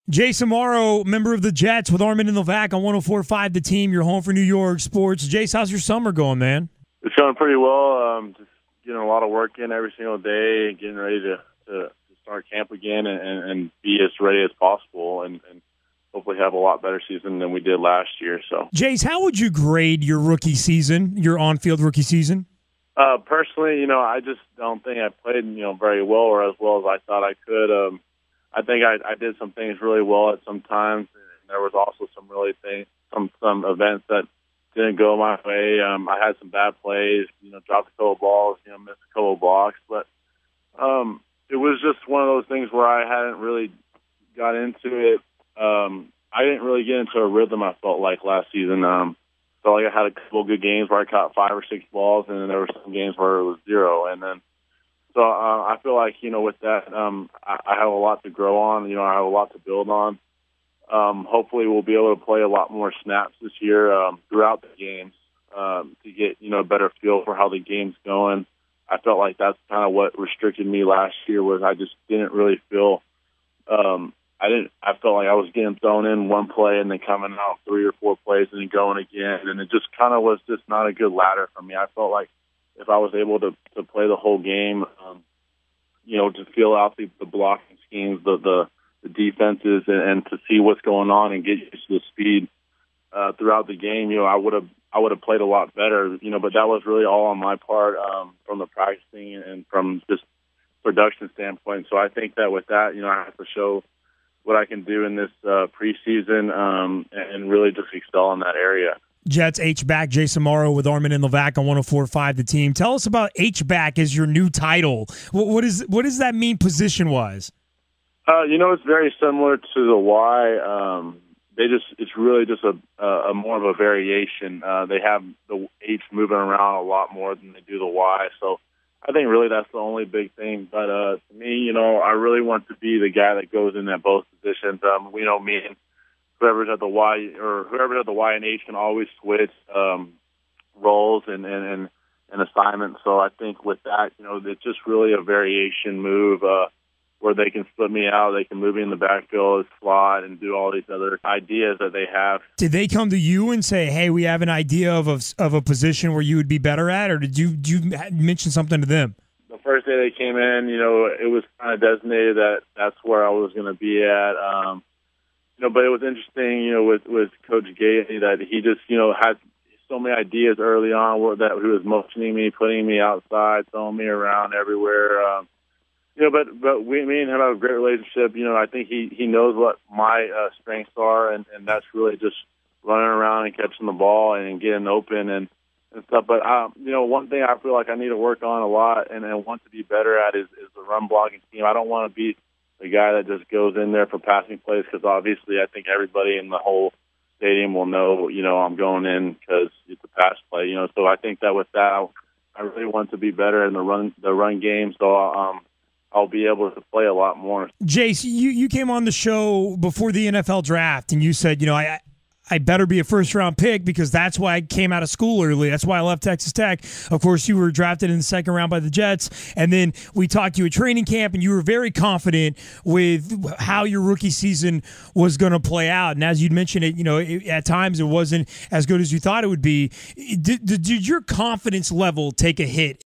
Jace Amaro, member of the Jets with Armin and Levac on 104.5 The Team. You're home for New York sports. Jace, how's your summer going, man? It's going pretty well. Just getting a lot of work in every single day, getting ready to start camp again and be as ready as possible and hopefully have a lot better season than we did last year. So, Jace, how would you grade your rookie season, your on-field rookie season? Personally, I just don't think I played, very well or as well as I thought I could. I think I did some things really well at some times, and there was also some some events that didn't go my way. I had some bad plays, dropped a couple balls, missed a couple blocks, but it was just one of those things where I hadn't really got into it. I didn't really get into a rhythm, I felt like, last season. Felt like I had a couple good games where I caught 5 or 6 balls, and then there were some games where it was 0. And then, so I feel like, with that, I have a lot to grow on. I have a lot to build on. Hopefully we'll be able to play a lot more snaps this year throughout the games to get, a better feel for how the game's going. I felt like that's kind of what restricted me last year was I just didn't really feel I felt like I was getting thrown in one play and then coming out 3 or 4 plays and then going again. And it just kind of was just not a good ladder for me. I felt like if I was able to play the whole game, to feel out the blocking schemes, the defenses, and to see what's going on and get used to the speed throughout the game, I would have played a lot better. But that was really all on my part from the practicing and from just production standpoint. So I think that with that, I have to show what I can do in this preseason and really just excel in that area. Jets H-back Jace Amaro with Armin and Levac on 104.5 The Team. Tell us about H-back as your new title. What does that mean position-wise? It's very similar to the Y. It's really just a more of a variation. They have the H moving around a lot more than they do the Y. So I think really that's the only big thing. But to me, I really want to be the guy that goes in at both positions. Me and whoever's at the Y or whoever's at the Y and H can always switch roles and assignments. So I think with that, it's just really a variation move where they can split me out, they can move me in the backfield, slot, and do all these other ideas that they have. Did they come to you and say, "Hey, we have an idea of a position where you would be better at," or did you mention something to them? The first day they came in, it was kind of designated that that's where I was going to be at. But it was interesting, with Coach Gailey that he just, had so many ideas early on that he was motioning me, putting me outside, throwing me around everywhere. But me and him have a great relationship. I think he knows what my strengths are, and that's really just running around and catching the ball and getting open and stuff. But, one thing I feel like I need to work on a lot and want to be better at is the run blocking scheme. I don't want to be the guy that just goes in there for passing plays because obviously I think everybody in the whole stadium will know, I'm going in because it's a pass play. So I think that with that, I really want to be better in the run game. So I'll be able to play a lot more. Jace, you came on the show before the NFL draft, and you said, I better be a first-round pick because that's why I came out of school early. That's why I left Texas Tech. Of course, you were drafted in the second round by the Jets, and then we talked to you at training camp, and you were very confident with how your rookie season was going to play out. And as you'd mentioned it, at times it wasn't as good as you thought it would be. Did your confidence level take a hit